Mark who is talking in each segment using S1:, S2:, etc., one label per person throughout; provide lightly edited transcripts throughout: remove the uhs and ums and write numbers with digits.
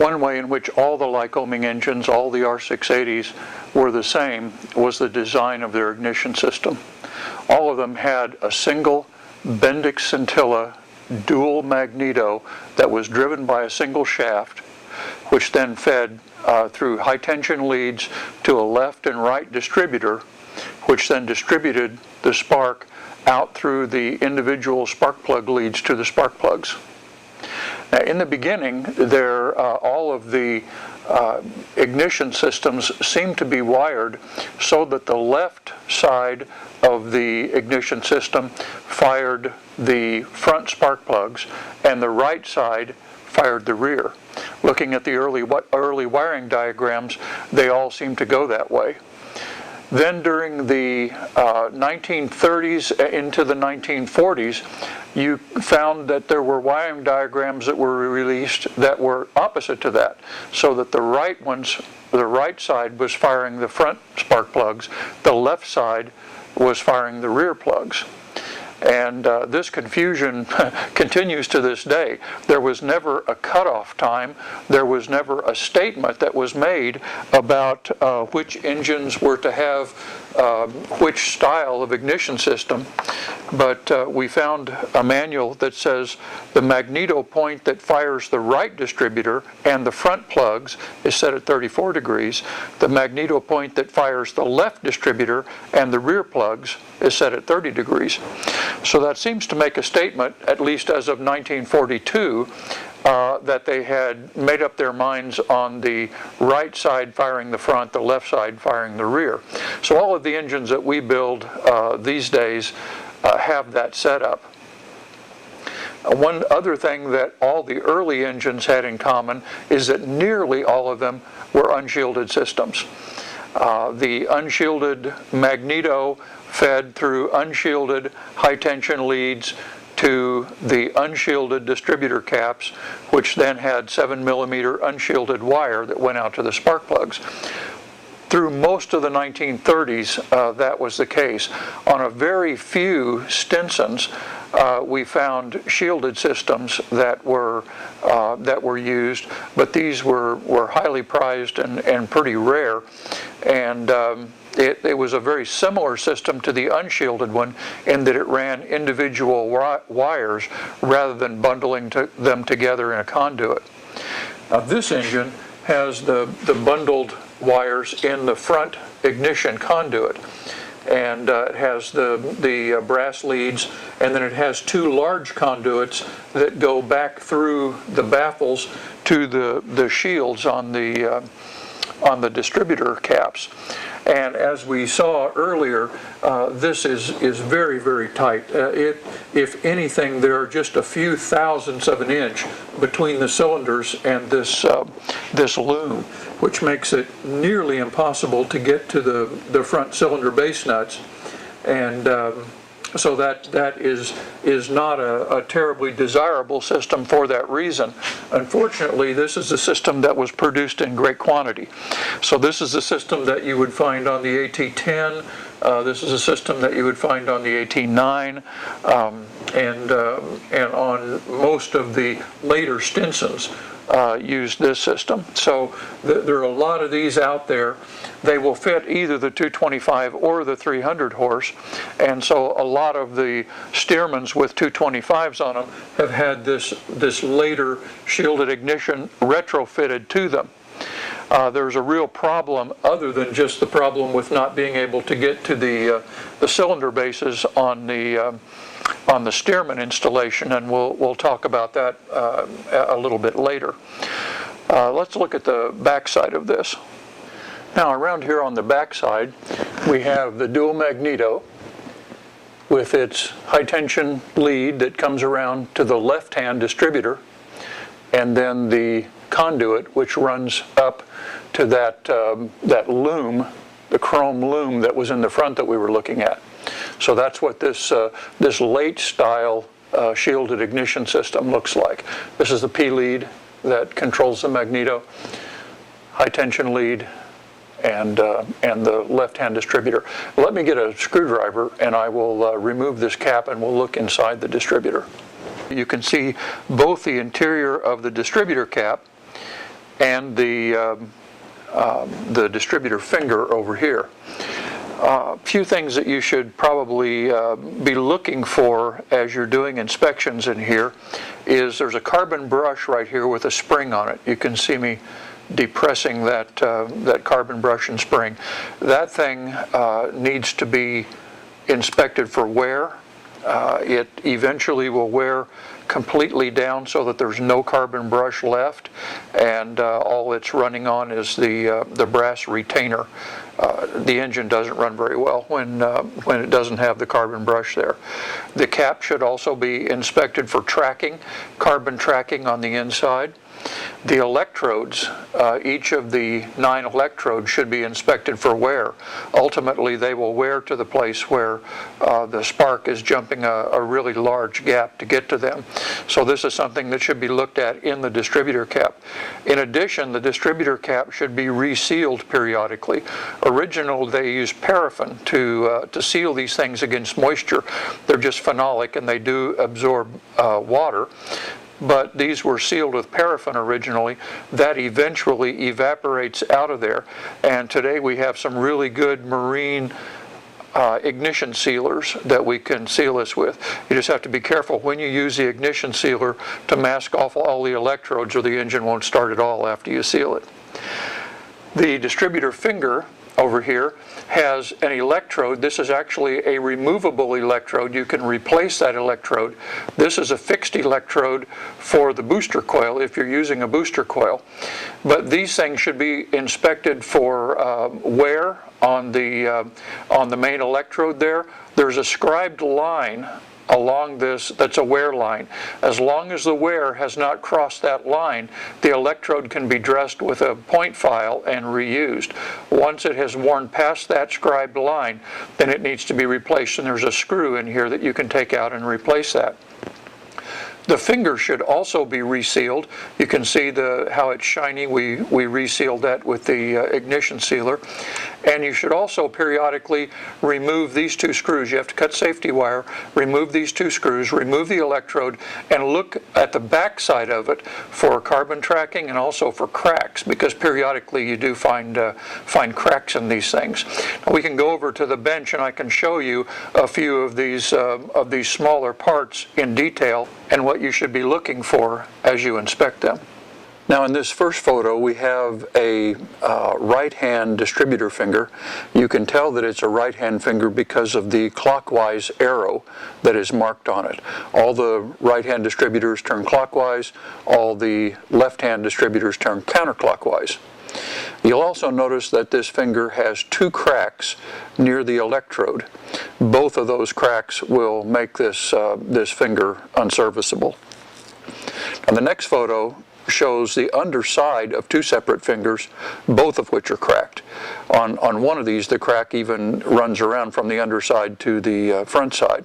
S1: One way in which all the Lycoming engines, all the R680s, were the same was the design of their ignition system. All of them had a single bendix scintilla dual magneto that was driven by a single shaft, which then fed through high tension leads to a left and right distributor, which then distributed the spark out through the individual spark plug leads to the spark plugs. Now, in the beginning, all of the ignition systems seemed to be wired so that the left side of the ignition system fired the front spark plugs and the right side fired the rear. Looking at the early wiring diagrams, they all seem to go that way. Then during the 1930s into the 1940s, you found that there were wiring diagrams that were released that were opposite to that, so that the right side was firing the front spark plugs, the left side was firing the rear plugs. And this confusion continues to this day. There was never a cutoff time. There was never a statement that was made about which engines were to have which style of ignition system. But we found a manual that says the magneto point that fires the right distributor and the front plugs is set at 34 degrees. The magneto point that fires the left distributor and the rear plugs is set at 30 degrees. So that seems to make a statement, at least as of 1942, that they had made up their minds on the right side firing the front, the left side firing the rear. So all of the engines that we build these days have that setup. One other thing that all the early engines had in common is that nearly all of them were unshielded systems. The unshielded magneto fed through unshielded high tension leads to the unshielded distributor caps, which then had 7mm unshielded wire that went out to the spark plugs. Through most of the 1930s, that was the case. On a very few Stinsons, we found shielded systems that were used, but these were highly prized and pretty rare. And it was a very similar system to the unshielded one in that it ran individual wires rather than bundling them together in a conduit. Now, this engine has the bundled wires in the front ignition conduit, and it has the brass leads, and then it has two large conduits that go back through the baffles to the shields on the distributor caps. And as we saw earlier, this is very, very tight. If anything, there are just a few thousandths of an inch between the cylinders and this loom, which makes it nearly impossible to get to the front cylinder base nuts. And so that is not a terribly desirable system for that reason. Unfortunately, this is a system that was produced in great quantity. So this is a system that you would find on the AT-10. This is a system that you would find on the AT-9, and on most of the later Stinsons used this system. So there are a lot of these out there. They will fit either the 225 or the 300 horse, and so a lot of the Stearmans with 225s on them have had this later shielded ignition retrofitted to them. There's a real problem other than just the problem with not being able to get to the cylinder bases on the Stearman installation, and we'll talk about that a little bit later. Let's look at the back side of this. Now, around here on the back side, we have the dual magneto with its high tension lead that comes around to the left-hand distributor, and then the conduit which runs up to that loom, the chrome loom that was in the front that we were looking at. So that's what this late style shielded ignition system looks like. This is the P lead that controls the magneto, high tension lead, and the left-hand distributor. Let me get a screwdriver and I will remove this cap and we'll look inside the distributor. You can see both the interior of the distributor cap and the distributor finger over here. A few things that you should probably be looking for as you're doing inspections in here is there's a carbon brush right here with a spring on it. You can see me depressing that carbon brush and spring. That thing needs to be inspected for wear. It eventually will wear completely down so that there's no carbon brush left, and all it's running on is the brass retainer. The engine doesn't run very well when it doesn't have the carbon brush there. The cap should also be inspected for tracking, carbon tracking on the inside. The electrodes, each of the 9 electrodes should be inspected for wear. Ultimately, they will wear to the place where the spark is jumping a really large gap to get to them. So this is something that should be looked at in the distributor cap. In addition, the distributor cap should be resealed periodically. Originally, they used paraffin to seal these things against moisture. They're just phenolic and they do absorb water. But these were sealed with paraffin originally. That eventually evaporates out of there. And today we have some really good marine ignition sealers that we can seal this with. You just have to be careful when you use the ignition sealer to mask off all the electrodes, or the engine won't start at all after you seal it. The distributor finger over here has an electrode. This is actually a removable electrode. You can replace that electrode. This is a fixed electrode for the booster coil if you're using a booster coil. But these things should be inspected for wear on the main electrode there. There's a scribed line along this that's a wear line. As long as the wear has not crossed that line, the electrode can be dressed with a point file and reused. Once it has worn past that scribed line, then it needs to be replaced, and there's a screw in here that you can take out and replace that. The finger should also be resealed. You can see how it's shiny. We resealed that with the ignition sealer. And you should also periodically remove these 2 screws. You have to cut safety wire, remove these 2 screws, remove the electrode, and look at the back side of it for carbon tracking and also for cracks, because periodically you do find cracks in these things. Now we can go over to the bench and I can show you a few of these smaller parts in detail and what you should be looking for as you inspect them. Now in this first photo we have a right-hand distributor finger. You can tell that it's a right-hand finger because of the clockwise arrow that is marked on it. All the right-hand distributors turn clockwise, all the left-hand distributors turn counterclockwise. You'll also notice that this finger has 2 cracks near the electrode. Both of those cracks will make this finger unserviceable. And the next photo shows the underside of 2 separate fingers, both of which are cracked. On one of these, the crack even runs around from the underside to the front side.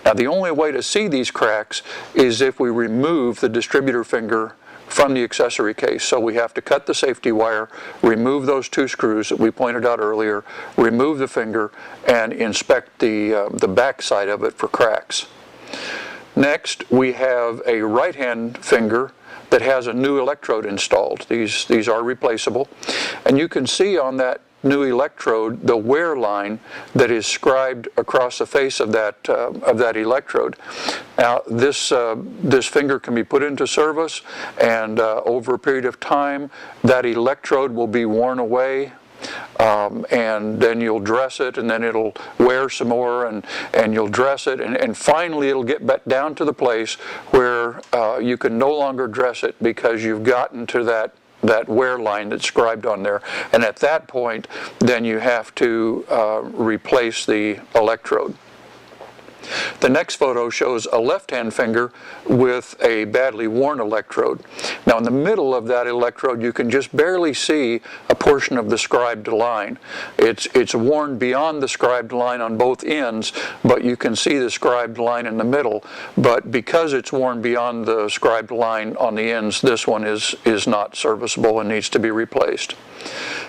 S1: Now the only way to see these cracks is if we remove the distributor finger from the accessory case. So we have to cut the safety wire, remove those 2 screws that we pointed out earlier, remove the finger, and inspect the back side of it for cracks. Next, we have a right-hand finger that has a new electrode installed. These are replaceable. And you can see on that new electrode the wear line that is scribed across the face of that electrode. Now this finger can be put into service, and over a period of time that electrode will be worn away. And then you'll dress it, and then it'll wear some more, and you'll dress it, and finally it'll get back down to the place where you can no longer dress it because you've gotten to that wear line that's scribed on there. And at that point, then you have to replace the electrode. The next photo shows a left-hand finger with a badly worn electrode. Now in the middle of that electrode you can just barely see a portion of the scribed line. It's worn beyond the scribed line on both ends, but you can see the scribed line in the middle. But because it's worn beyond the scribed line on the ends, this one is not serviceable and needs to be replaced.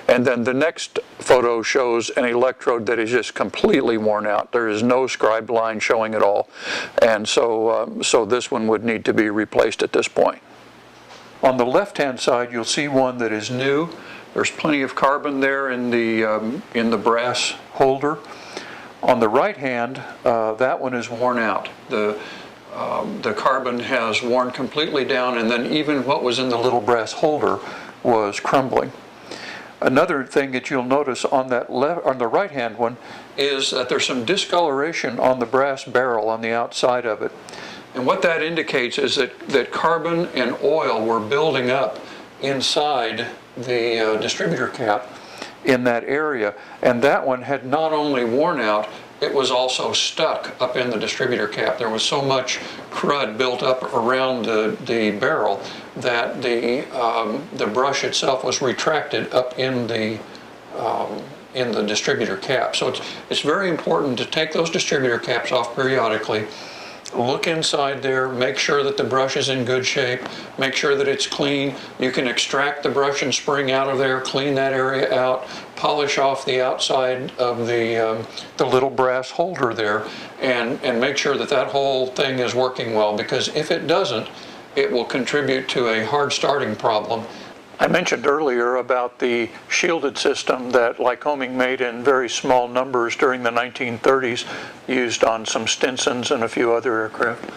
S1: And then the next photo shows an electrode that is just completely worn out. There is no scribed line showing at all, and so this one would need to be replaced at this point. On the left-hand side, you'll see one that is new. There's plenty of carbon there in the brass holder. On the right hand, that one is worn out. The carbon has worn completely down, and then even what was in the little brass holder was crumbling. Another thing that you'll notice on the right hand one is that there's some discoloration on the brass barrel on the outside of it. And what that indicates is that carbon and oil were building up inside the distributor cap in that area, and that one had not only worn out, it was also stuck up in the distributor cap. There was so much crud built up around the barrel that the brush itself was retracted up in the distributor cap. So it's very important to take those distributor caps off periodically. Look inside there, make sure that the brush is in good shape, make sure that it's clean. You can extract the brush and spring out of there, clean that area out, polish off the outside of the little brass holder there, and make sure that that whole thing is working well, because if it doesn't, it will contribute to a hard starting problem. I mentioned earlier about the shielded system that Lycoming made in very small numbers during the 1930s, used on some Stinsons and a few other aircraft.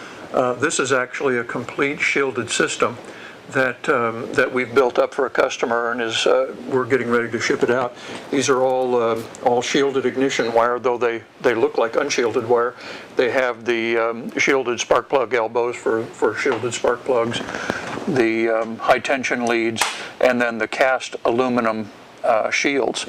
S1: This is actually a complete shielded system that we've built up for a customer, and we're getting ready to ship it out. These are all shielded ignition wire, though they look like unshielded wire. They have the shielded spark plug elbows for shielded spark plugs, the high tension leads, and then the cast aluminum shields.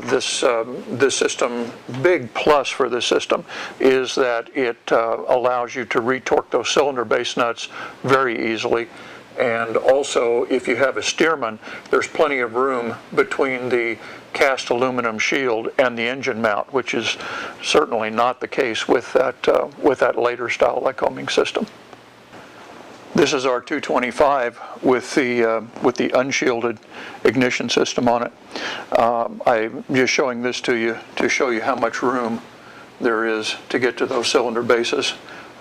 S1: This system, big plus for this system is that it allows you to retorque those cylinder base nuts very easily. And also, if you have a steerman, there's plenty of room between the cast aluminum shield and the engine mount, which is certainly not the case with that later style Lycoming system. This is our 225 with the unshielded ignition system on it. I'm just showing this to you to show you how much room there is to get to those cylinder bases.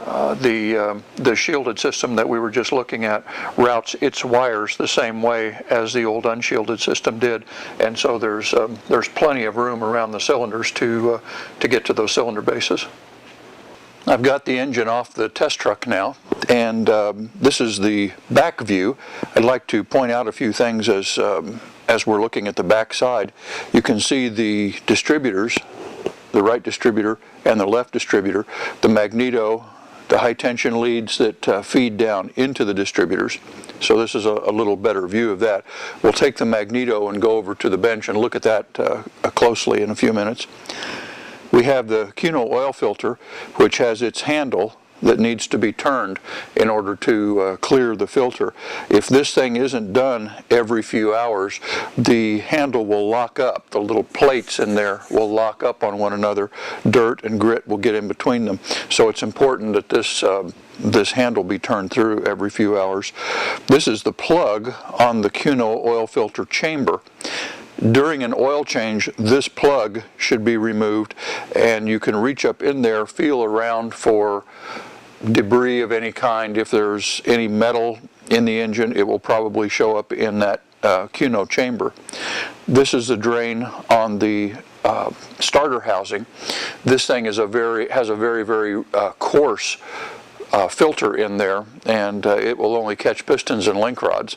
S1: The shielded system that we were just looking at routes its wires the same way as the old unshielded system did, and so there's plenty of room around the cylinders to get to those cylinder bases. I've got the engine off the test truck now, and this is the back view. I'd like to point out a few things as we're looking at the back side. You can see the distributors, the right distributor and the left distributor, the magneto, the high tension leads that feed down into the distributors. So this is a little better view of that. We'll take the magneto and go over to the bench and look at that closely in a few minutes. We have the Cuno oil filter, which has its handle that needs to be turned in order to clear the filter. If this thing isn't done every few hours, the handle will lock up. The little plates in there will lock up on one another. Dirt and grit will get in between them. So it's important that this handle be turned through every few hours. This is the plug on the Cuno oil filter chamber. During an oil change, this plug should be removed, and you can reach up in there, feel around for debris of any kind. If there's any metal in the engine, it will probably show up in that Cuno chamber. This is the drain on the starter housing. This thing has a very, very coarse filter in there, and it will only catch pistons and link rods,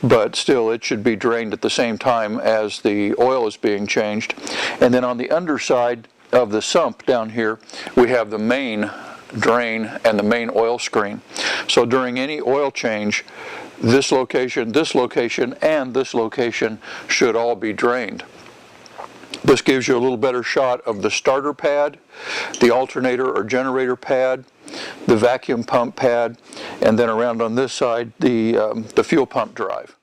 S1: but still it should be drained at the same time as the oil is being changed. And then on the underside of the sump down here, we have the main drain and the main oil screen. So during any oil change, this location, and this location should all be drained. This gives you a little better shot of the starter pad, the alternator or generator pad, the vacuum pump pad, and then around on this side the fuel pump drive.